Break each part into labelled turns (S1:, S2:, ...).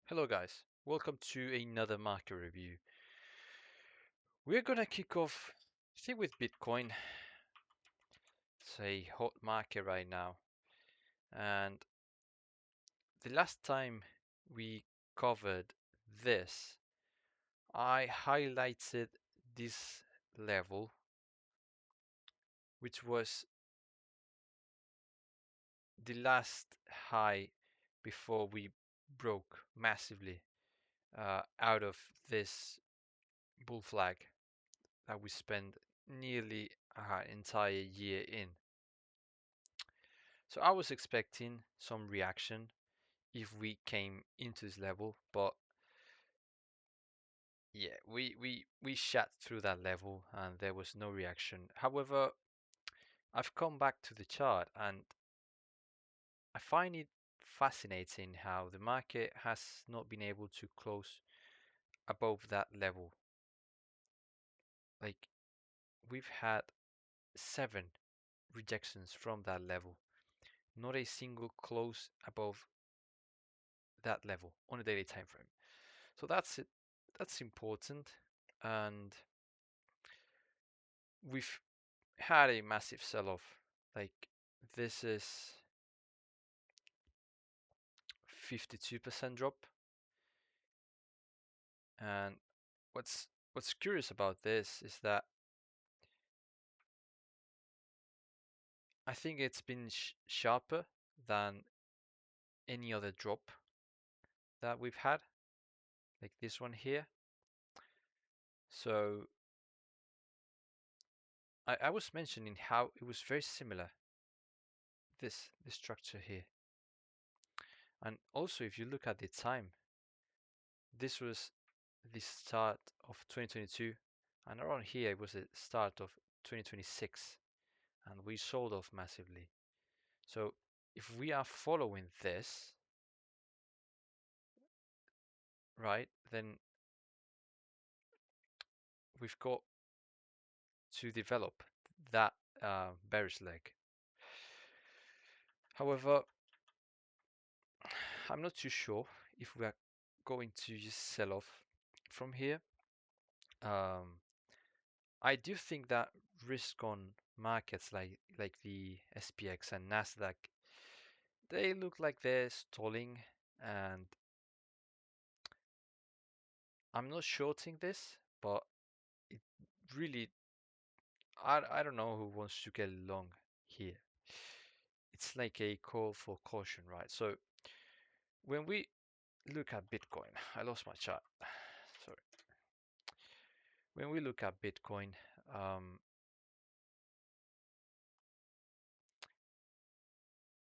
S1: Hello guys, welcome to another market review. We're gonna kick off, I think, with Bitcoin. It's a hot market right now, and the last time we covered this, I highlighted this level, which was the last high before we broke massively out of this bull flag that we spent nearly an entire year in. So I was expecting some reaction if we came into this level, but yeah, we shot through that level and there was no reaction. However, I've come back to the chart and I find it fascinating how the market has not been able to close above that level. Like, we've had 7 rejections from that level, not a single close above that level on a daily time frame. So that's it. That's important, and we've had a massive sell-off. Like, this is 52% drop, and what's curious about this is that I think it's been sharper than any other drop that we've had, like this one here. So I was mentioning how it was very similar, this structure here. And also, if you look at the time, this was the start of 2022, and around here it was the start of 2026, and we sold off massively. So if we are following this, right, then we've got to develop that bearish leg. However, I'm not too sure if we are going to just sell off from here. I do think that risk on markets like the SPX and Nasdaq, they look like they're stalling, and I'm not shorting this, but it really, I don't know who wants to get long here. It's like a call for caution, right? So when we look at Bitcoin, I lost my chart. Sorry. When we look at Bitcoin, um,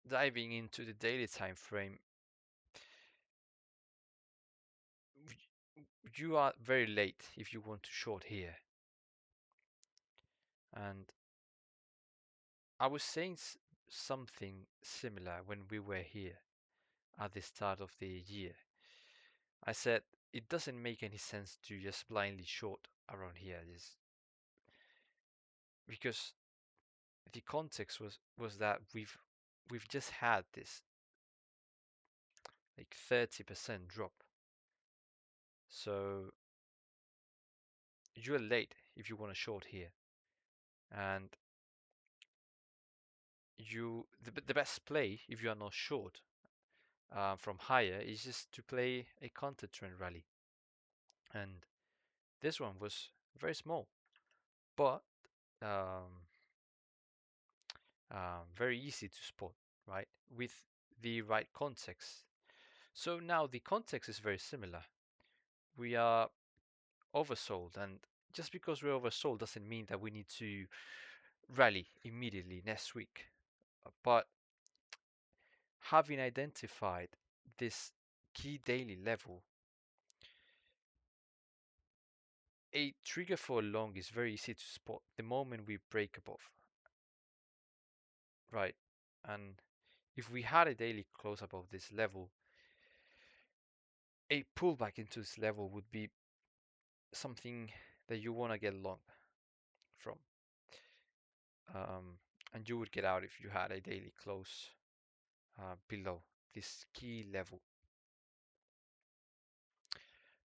S1: diving into the daily time frame, you are very late if you want to short here. And I was saying something similar when we were here at the start of the year. I said it doesn't make any sense to just blindly short around here, just because the context was that we've just had this like 30% drop. So you're late if you want to short here, and the best play if you are not short from higher is just to play a counter trend rally, and this one was very small, but um, very easy to spot, right? With the right context. So now the context is very similar. We are oversold, and just because we're oversold doesn't mean that we need to rally immediately next week. But having identified this key daily level, a trigger for a long is very easy to spot the moment we break above, right? And if we had a daily close above this level, a pullback into this level would be something that you want to get long from. And you would get out if you had a daily close below this key level.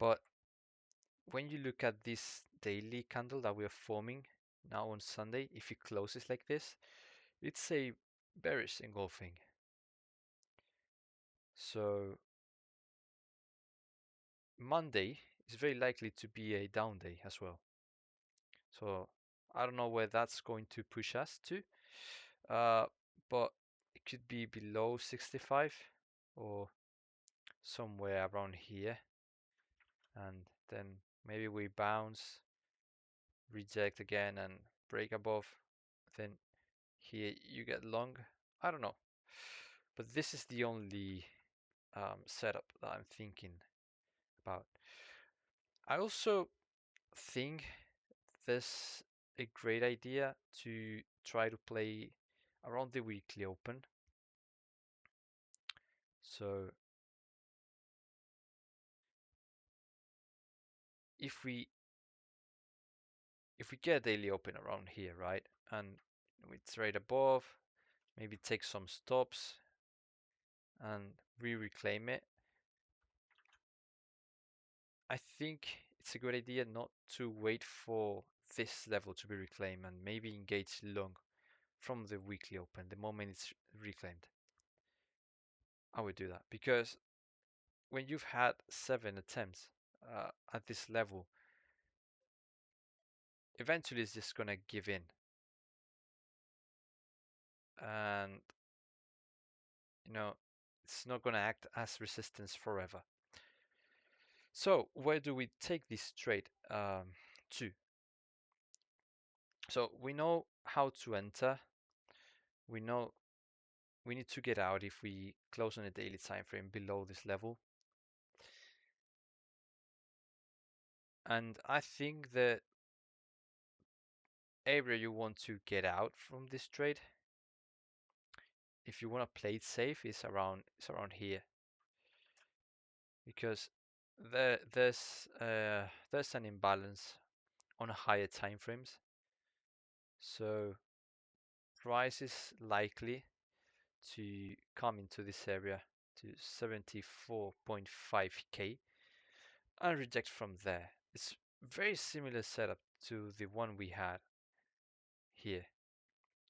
S1: But when you look at this daily candle that we are forming now on Sunday, if it closes like this, it's a bearish engulfing. So Monday is very likely to be a down day as well. So I don't know where that's going to push us to, but it could be below 65 or somewhere around here, and then maybe we bounce, reject again, and break above. Then here you get long. I don't know, but this is the only setup that I'm thinking about. I also think this a great idea to try to play around the weekly open. So if we get a daily open around here, right, and we trade above, maybe take some stops and reclaim it, I think it's a good idea not to wait for this level to be reclaimed and maybe engage long from the weekly open the moment it's reclaimed. I would do that because when you've had 7 attempts at this level, eventually it's just gonna give in, and you know it's not gonna act as resistance forever. So where do we take this trade to? So we know how to enter. We know we need to get out if we close on a daily time frame below this level. And I think the area you want to get out from this trade, if you want to play it safe, is around here, because there's an imbalance on higher time frames. So price is likely to come into this area to 74.5k and reject from there. It's very similar setup to the one we had here,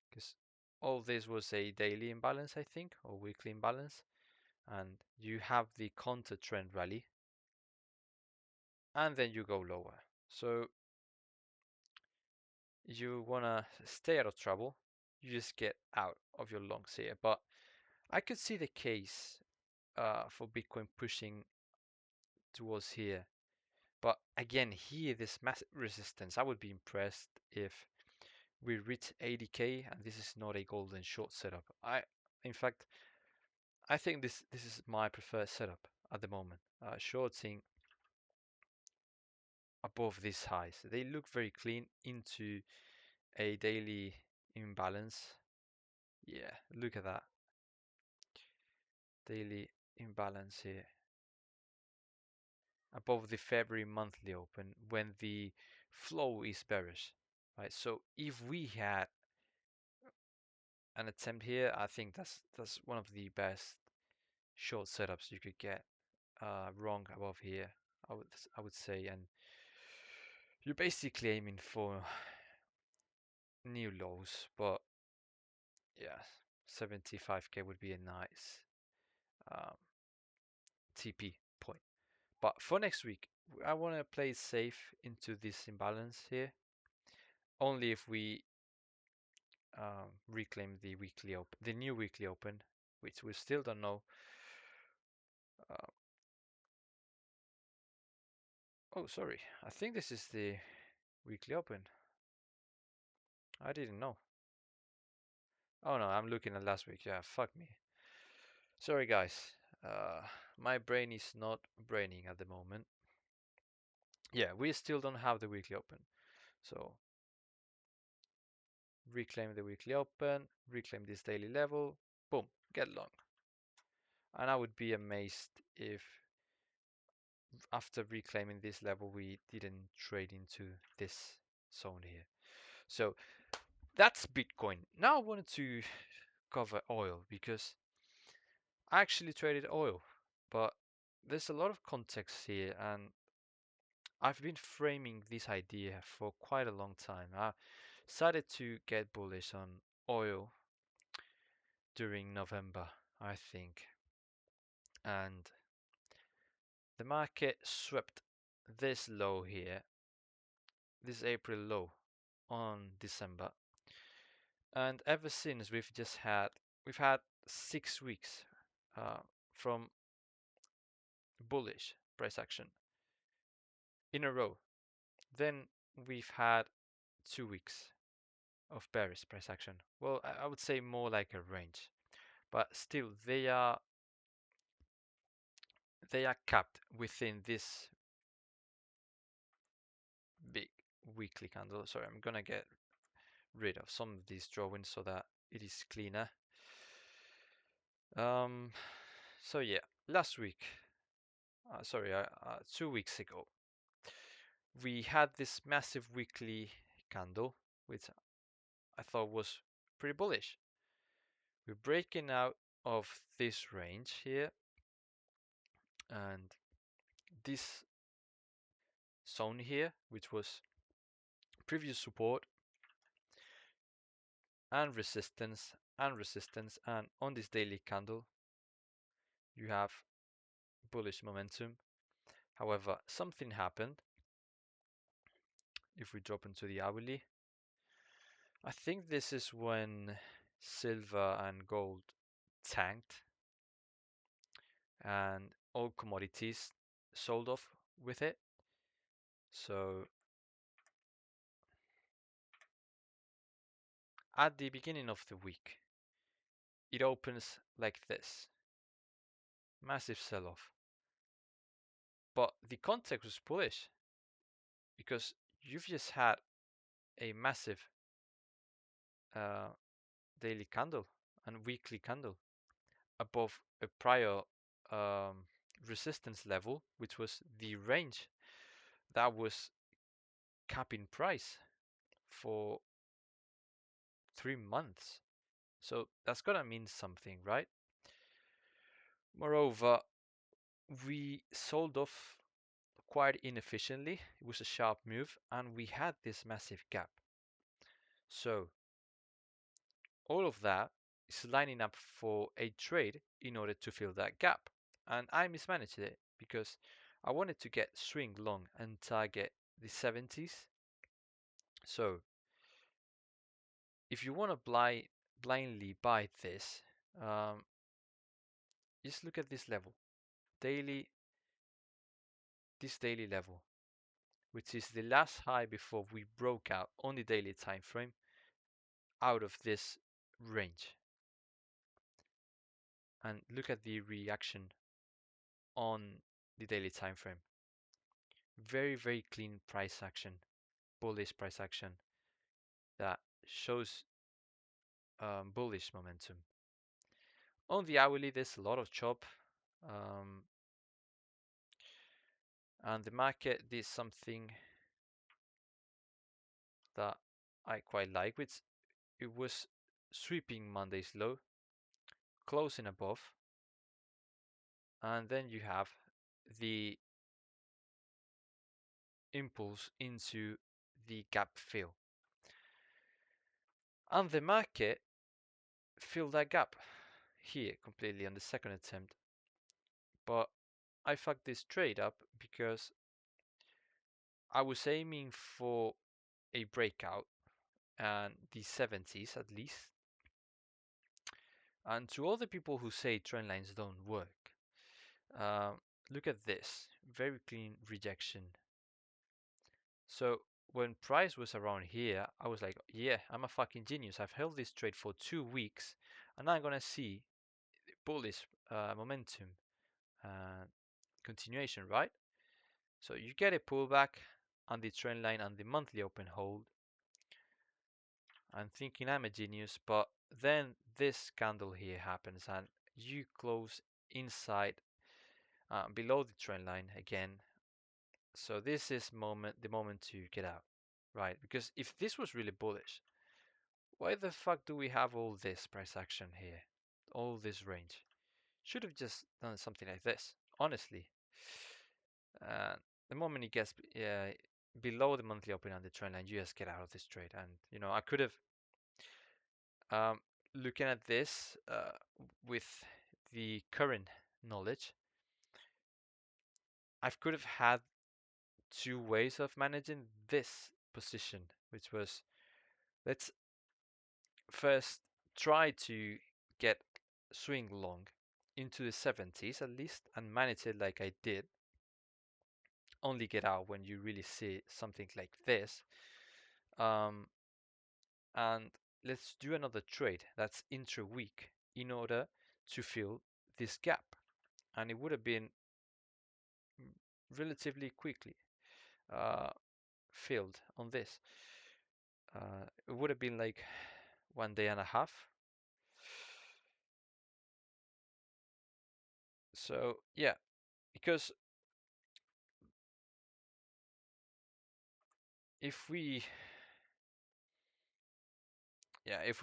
S1: because all this was a daily imbalance, I think, or weekly imbalance, and you have the counter trend rally, and then you go lower. So you wanna stay out of trouble, you just get out of your longs here. But I could see the case for Bitcoin pushing towards here. But again, here, this massive resistance, I would be impressed if we reach 80k, and this is not a golden short setup. In fact, I think this is my preferred setup at the moment. Shorting above these highs, they look very clean into a daily imbalance. Yeah, look at that daily imbalance here above the February monthly open when the flow is bearish, right? So if we had an attempt here, I think that's one of the best short setups you could get wrong above here. I would say, and you're basically aiming for new lows, but yeah, 75k would be a nice um, TP point. But for next week, I want to play safe into this imbalance here. Only if we reclaim the weekly open, the new weekly open, which we still don't know. Uh, oh, sorry. I think this is the weekly open. I didn't know. Oh no, I'm looking at last week. Yeah, fuck me. Sorry, guys. Uh, my brain is not braining at the moment. Yeah, we still don't have the weekly open. So reclaim the weekly open, reclaim this daily level, boom, get long. And I would be amazed if after reclaiming this level we didn't trade into this zone here. So that's Bitcoin. Now I wanted to cover oil because I actually traded oil, but there's a lot of context here, and I've been framing this idea for quite a long time. I started to get bullish on oil during November, I think, and the market swept this low here, this April low on December, and ever since we've had 6 weeks uh, from bullish price action in a row. Then we've had 2 weeks of bearish price action. Well, I would say more like a range, but still they are capped within this big weekly candle. Sorry, I'm gonna get rid of some of these drawings so that it is cleaner. So yeah, last week, 2 weeks ago, we had this massive weekly candle, which I thought was pretty bullish. We're breaking out of this range here, and this zone here, which was previous support and resistance and resistance, and on this daily candle you have bullish momentum. However, something happened. If we drop into the hourly, I think this is when silver and gold tanked and all commodities sold off with it. So at the beginning of the week, it opens like this, massive sell-off. But the context was bullish because you've just had a massive uh, daily candle and weekly candle above a prior um, resistance level, which was the range that was capping price for 3 months. So that's gonna mean something, right? Moreover, we sold off quite inefficiently. It was a sharp move, and we had this massive gap. So all of that is lining up for a trade in order to fill that gap. And I mismanaged it because I wanted to get swing long and target the 70s. So if you want to blindly buy this, um, just look at this level, daily, this daily level, which is the last high before we broke out on the daily time frame out of this range. And look at the reaction on the daily time frame. Very, very clean price action, bullish price action that shows bullish momentum. On the hourly, there's a lot of chop, um, and the market did something that I quite like, which it was sweeping Monday's low, closing above, and then you have the impulse into the gap fill. And the market filled that gap here completely on the second attempt. But I fucked this trade up because I was aiming for a breakout and the 70s at least. And to all the people who say trend lines don't work, look at this, very clean rejection. So when price was around here, I was like, yeah, I'm a fucking genius. I've held this trade for 2 weeks, and I'm gonna see bullish momentum continuation, right? So you get a pullback on the trend line and the monthly open hold. I'm thinking I'm a genius, but then this candle here happens and you close inside below the trend line again. So this is the moment to get out, right? Because if this was really bullish, why the fuck do we have all this price action here? All this range? Should have just done something like this, honestly. the moment it gets below the monthly open and the trend line, you just get out of this trade. And I could have looking at this with the current knowledge, I could have had two ways of managing this position, which was, let's first try to get swing long into the 70s at least and manage it like I did. Only get out when you really see something like this. And let's do another trade that's intra-week in order to fill this gap. And it would have been relatively quickly filled on this. It would have been like 1.5 days. So yeah, because if we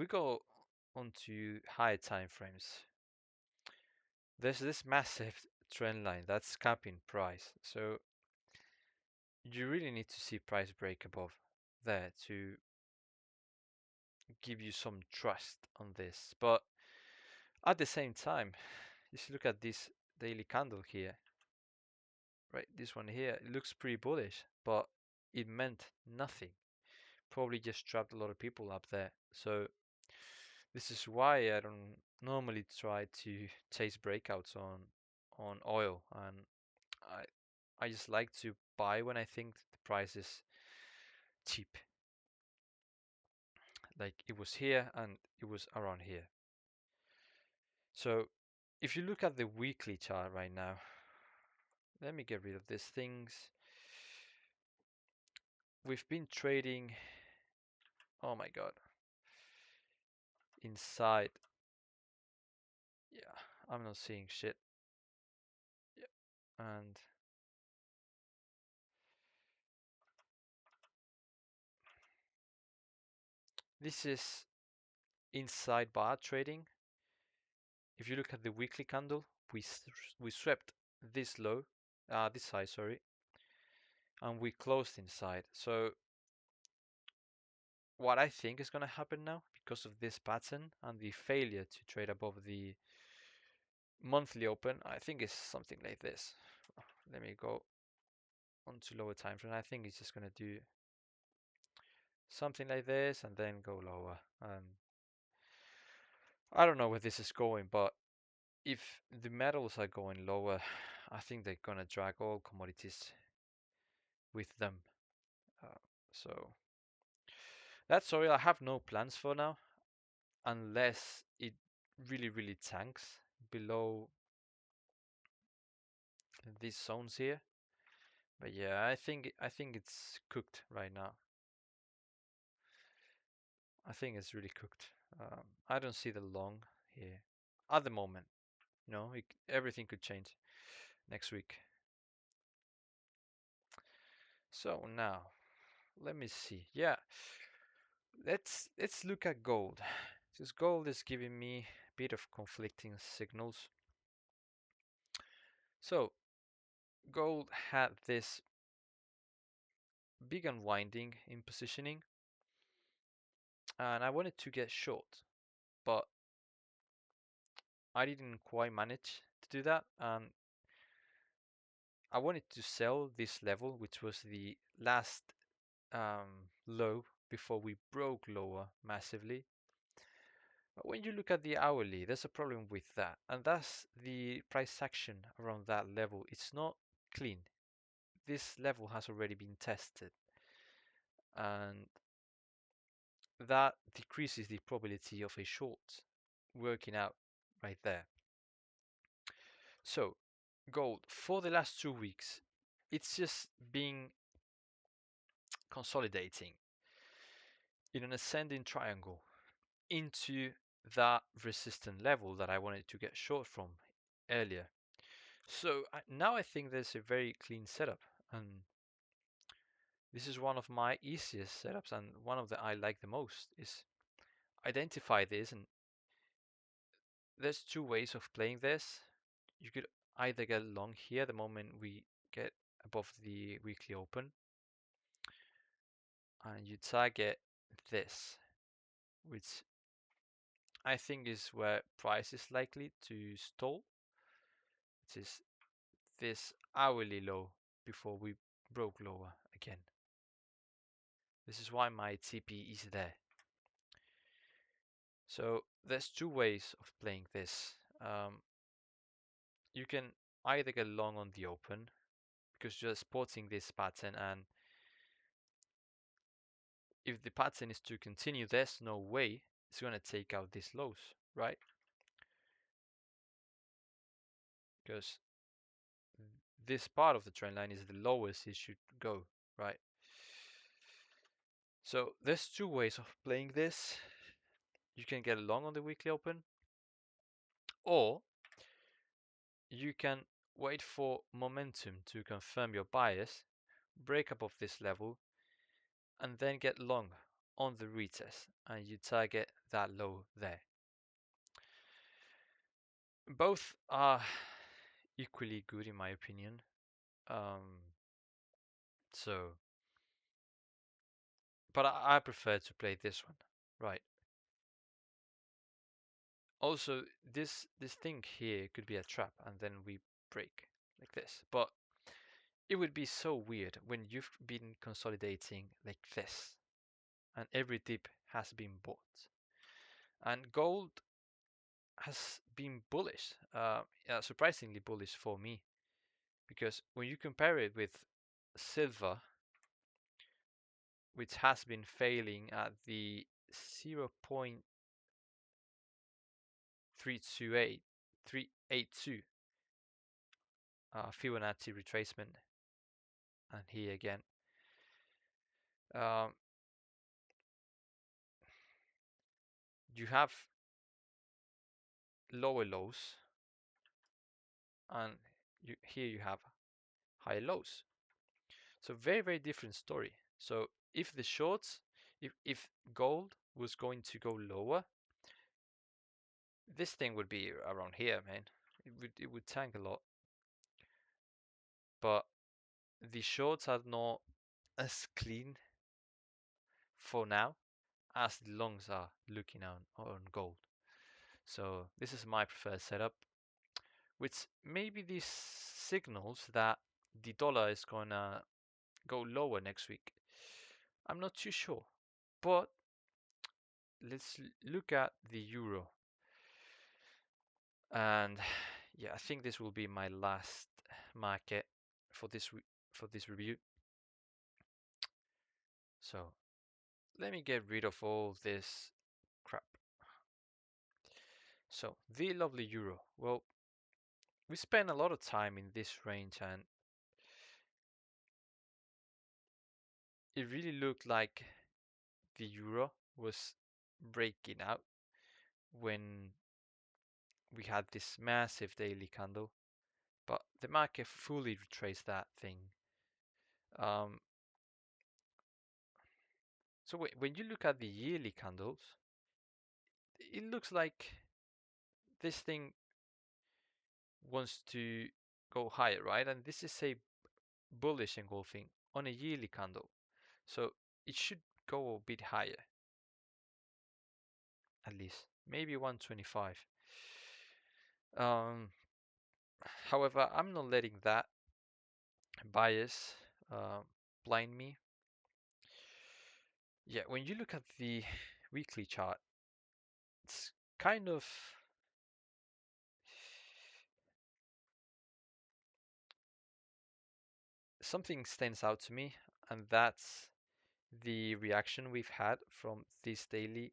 S1: go onto higher time frames, there's this massive trend line that's capping price. So you really need to see price break above there to give you some trust on this. But at the same time, just look at this daily candle here, right? This one here, it looks pretty bullish, but it meant nothing. Probably just trapped a lot of people up there. So this is why I don't normally try to chase breakouts on oil, and I just like to buy when I think the price is cheap. Like it was here and it was around here. So if you look at the weekly chart right now, let me get rid of these things. We've been trading, oh my god, inside. Yeah, I'm not seeing shit. Yeah, and this is inside bar trading. If you look at the weekly candle, we swept this low, this high, sorry, and we closed inside. So what I think is going to happen now, because of this pattern and the failure to trade above the monthly open, I think it's something like this. Let me go on to lower time frame. I think it's just going to do something like this and then go lower. I don't know where this is going, but if the metals are going lower, I think they're going to drag all commodities with them. So that's oil. I have no plans for now, unless it really tanks below these zones here. But yeah, I think it's cooked right now. I think it's really cooked. I don't see the long here at the moment. No, everything could change next week. So now, let me see. Yeah, let's look at gold. Because gold is giving me a bit of conflicting signals. So gold had this big unwinding in positioning, and I wanted to get short, but I didn't quite manage to do that, and I wanted to sell this level, which was the last low before we broke lower massively. But when you look at the hourly, there's a problem with that, and that's the price action around that level. It's not clean. This level has already been tested, and that decreases the probability of a short working out right there. So gold for the last 2 weeks, it's just been consolidating in an ascending triangle into that resistant level that I wanted to get short from earlier. So now I think there's a very clean setup, and this is one of my easiest setups, and one of the I like the most is identify this. And there's two ways of playing this. You could either get long here the moment we get above the weekly open, and you target this, which I think is where price is likely to stall, which is this hourly low before we broke lower again. This is why my TP is there. So there's two ways of playing this. You can either get long on the open because you're supporting this pattern, and if the pattern is to continue, there's no way it's going to take out these lows, right? Because this part of the trend line is the lowest it should go, right? So there's two ways of playing this. You can get long on the weekly open, or you can wait for momentum to confirm your bias, break above this level, and then get long on the retest, and you target that low there. Both are equally good in my opinion. So, but I prefer to play this one, right? Also, this thing here could be a trap, and then we break like this. But it would be so weird when you've been consolidating like this, and every dip has been bought, and gold has been bullish, yeah, surprisingly bullish for me, because when you compare it with silver, which has been failing at the 0.382 Fibonacci retracement, and here again, um, you have lower lows, and here you have higher lows. So very different story. So if the shorts, if gold was going to go lower, this thing would be around here, man. It would tank a lot. But the shorts are not as clean for now as the longs are looking on gold. So this is my preferred setup, which maybe this signals that the dollar is gonna go lower next week. I'm not too sure, but let's look at the euro. And yeah, I think this will be my last market for this review. So let me get rid of all this crap. So the lovely euro. Well, we spent a lot of time in this range, and it really looked like the euro was breaking out when we had this massive daily candle, but the market fully retraced that thing. Um, so when you look at the yearly candles, it looks like this thing wants to go higher, right? And this is a bullish engulfing on a yearly candle, so it should go a bit higher, at least maybe 125. Um, However, I'm not letting that bias uh, blind me. Yeah, when you look at the weekly chart, it's kind of something stands out to me, and that's the reaction we've had from this daily,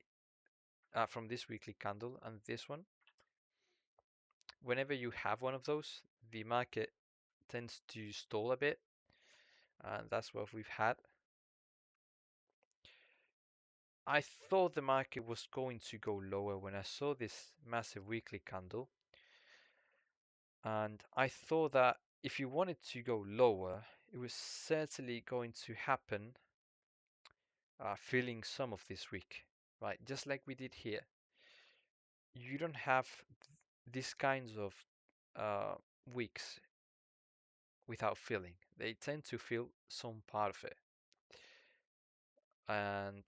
S1: from this weekly candle and this one. Whenever you have one of those, the market tends to stall a bit, and that's what we've had. I thought the market was going to go lower when I saw this massive weekly candle, and I thought that if you wanted to go lower, it was certainly going to happen filling some of this week, right? Just like we did here. You don't have these kinds of uh, weeks without feeling. They tend to feel some part of it. And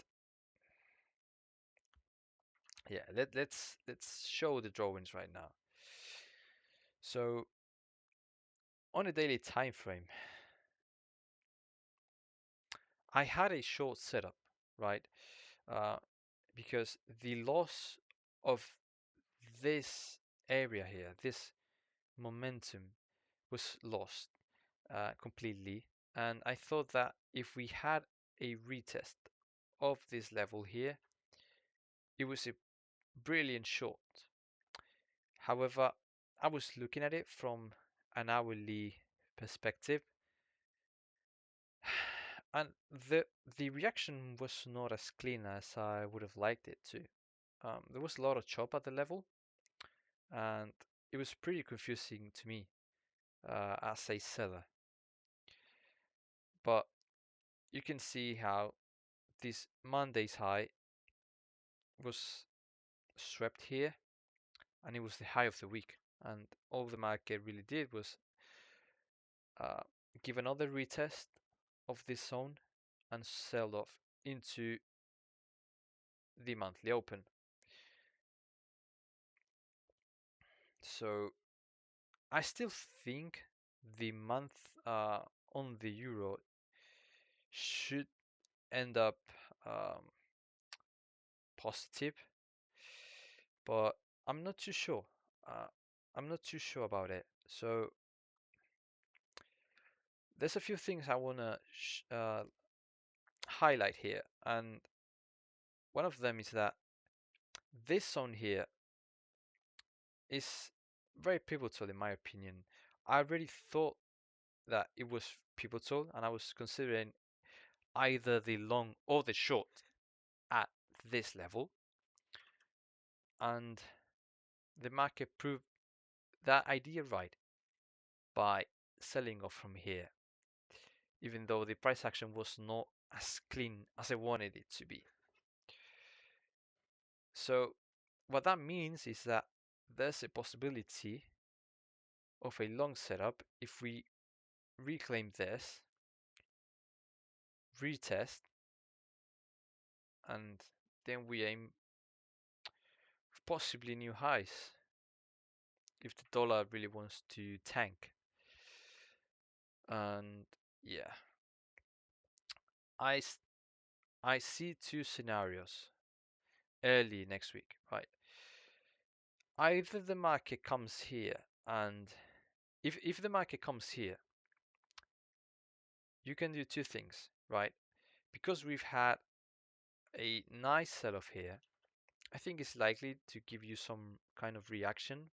S1: yeah, let's show the drawings right now. So on a daily time frame, I had a short setup, right? Uh, because the loss of this area here, this momentum was lost completely. And I thought that if we had a retest of this level here, it was a brilliant short. However, I was looking at it from an hourly perspective, and the reaction was not as clean as I would have liked it to. There was a lot of chop at the level, and it was pretty confusing to me as a seller. But you can see how this Monday's high was swept here, and it was the high of the week. And all the market really did was uh, give another retest of this zone and sell off into the monthly open. So I still think the month on the euro should end up um, positive, but I'm not too sure. Uh, I'm not too sure about it. So there's a few things I wanna highlight here, and one of them is that this zone here is very pivotal in my opinion. I already thought that it was pivotal, and I was considering either the long or the short at this level, and the market proved that idea right by selling off from here, even though the price action was not as clean as I wanted it to be. So what that means is that there's a possibility of a long setup if we reclaim this, retest, and then we aim for possibly new highs if the dollar really wants to tank. And yeah, I I see two scenarios early next week, right? Either the market comes here, and if the market comes here, you can do two things, right? Because we've had a nice sell-off here, I think it's likely to give you some kind of reaction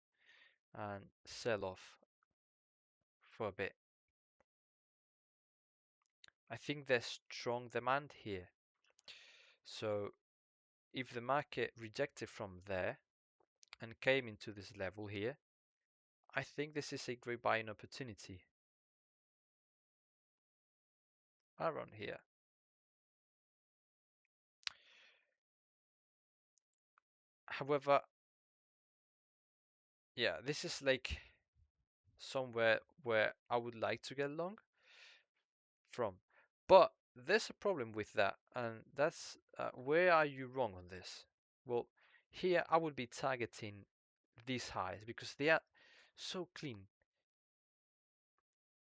S1: and sell off for a bit. I think there's strong demand here. So if the market rejected from there and came into this level here, I think this is a great buying opportunity around here. However, yeah, this is like somewhere where I would like to get long from. But there's a problem with that, and that's where are you wrong on this? Well, here I would be targeting these highs because they are so clean.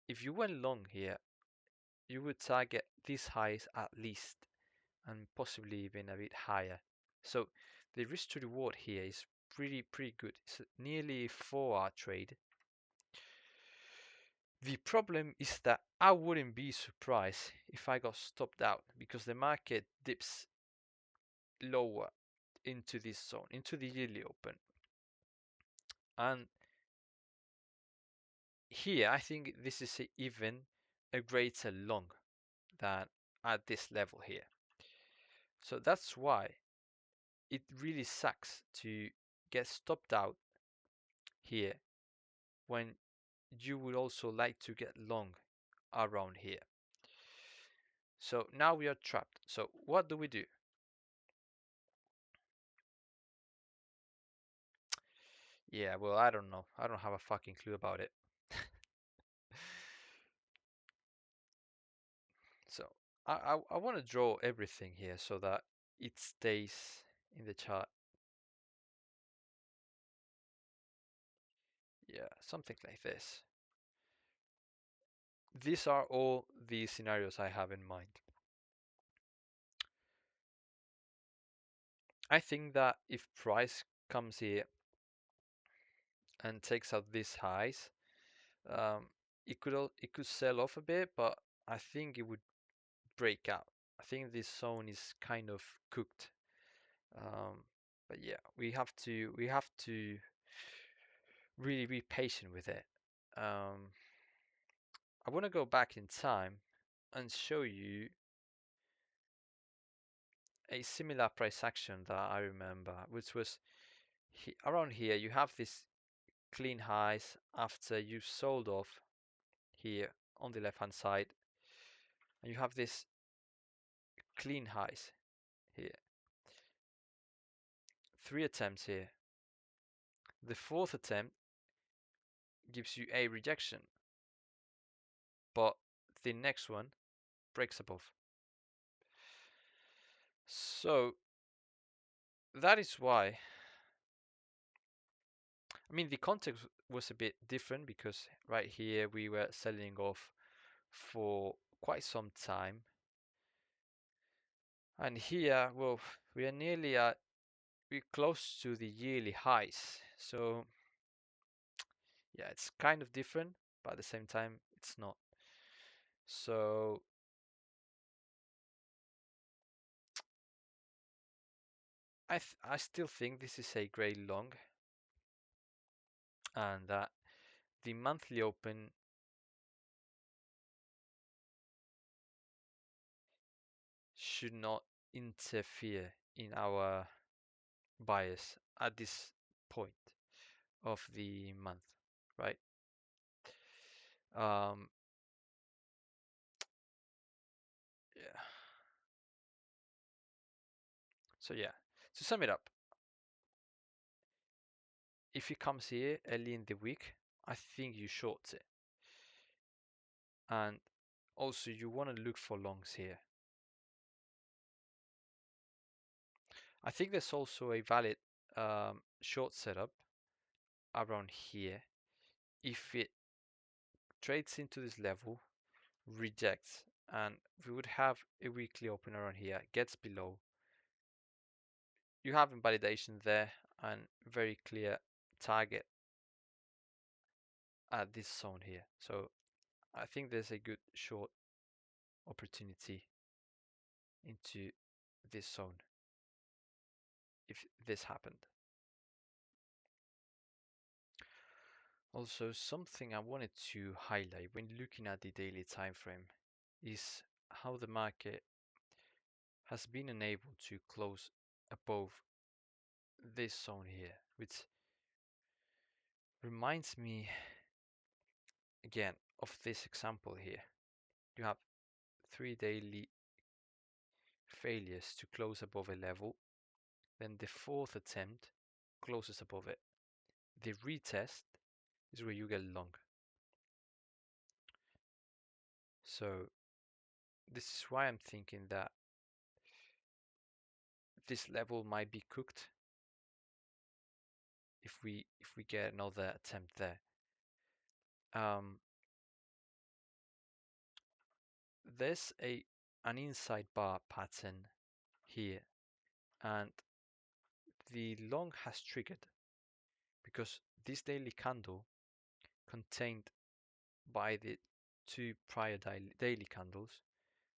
S1: If you went long here, you would target these highs at least, and possibly even a bit higher. So the risk to reward here is pretty good. It's nearly a 4-hour trade. The problem is that I wouldn't be surprised if I got stopped out because the market dips lower into this zone, into the yearly open. And here I think this is even a greater long than at this level here. So that's why it really sucks to get stopped out here when you would also like to get long around here. So now we are trapped. So what do we do? Yeah, well, I don't know. I don't have a fucking clue about it. So I want to draw everything here so that it stays in the chart. Yeah, something like this. These are all the scenarios I have in mind. I think that if price comes here and takes out these highs, um, it could sell off a bit, but I think it would break out. I think this zone is kind of cooked. But yeah, we have to really be patient with it. I want to go back in time and show you a similar price action that I remember, which was around here. You have this clean highs after you've sold off here on the left hand side, and you have this clean highs here. 3 attempts here. The fourth attempt gives you a rejection, but the next one breaks above. So that is why, I mean, the context was a bit different because right here we were selling off for quite some time. And here, well, we are nearly we're close to the yearly highs. So yeah, it's kind of different, but at the same time, it's not. So I still think this is a great long, and that the monthly open should not interfere in our bias at this point of the month, right? Um, yeah. So yeah, to sum it up, if it comes here early in the week, I think you short it. And also you want to look for longs here. I think there's also a valid short setup around here. If it trades into this level, rejects, and we would have a weekly open around here, gets below, you have invalidation there and very clear target at this zone here. So I think there's a good short opportunity into this zone if this happened. Also, something I wanted to highlight when looking at the daily time frame is how the market has been unable to close above this zone here, which reminds me again of this example here. You have 3 daily failures to close above a level, then the fourth attempt closes above it. The retest is where you get long. So this is why I'm thinking that this level might be cooked if we get another attempt there. There's an inside bar pattern here, and the long has triggered because this daily candle contained by the two prior daily candles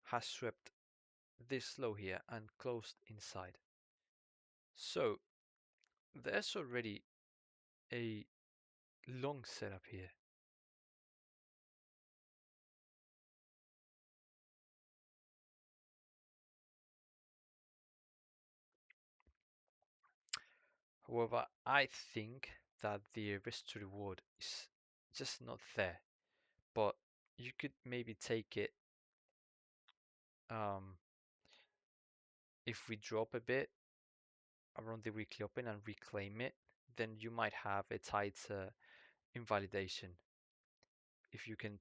S1: has swept this low here and closed inside. So there's already a long setup here. However, I think that the risk to reward is just not there, but you could maybe take it if we drop a bit around the weekly open and reclaim it, then you might have a tighter invalidation if you can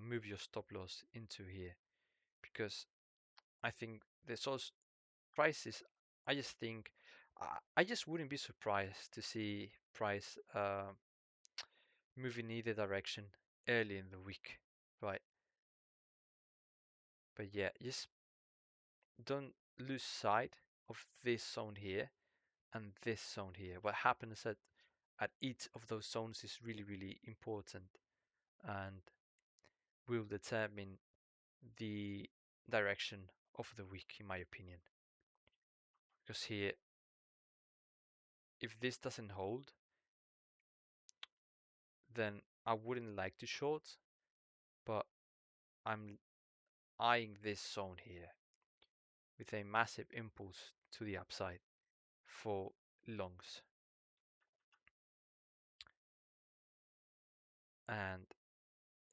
S1: move your stop loss into here, because I think there's also prices. I just think I just wouldn't be surprised to see price move in either direction early in the week, right? But yeah, just don't lose sight of this zone here and this zone here. What happens at each of those zones is really, really important and will determine the direction of the week, in my opinion. Because here, if this doesn't hold, then I wouldn't like to short, but I'm eyeing this zone here with a massive impulse to the upside for longs. And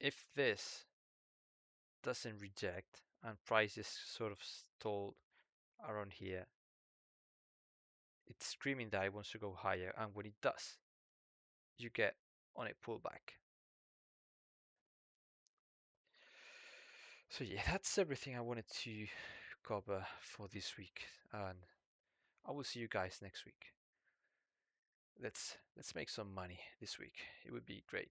S1: if this doesn't reject and price is sort of stalled around here, it's screaming that it wants to go higher, and when it does, you get on a pullback. So yeah, that's everything I wanted to cover for this week, and I will see you guys next week. Let's make some money this week. It would be great.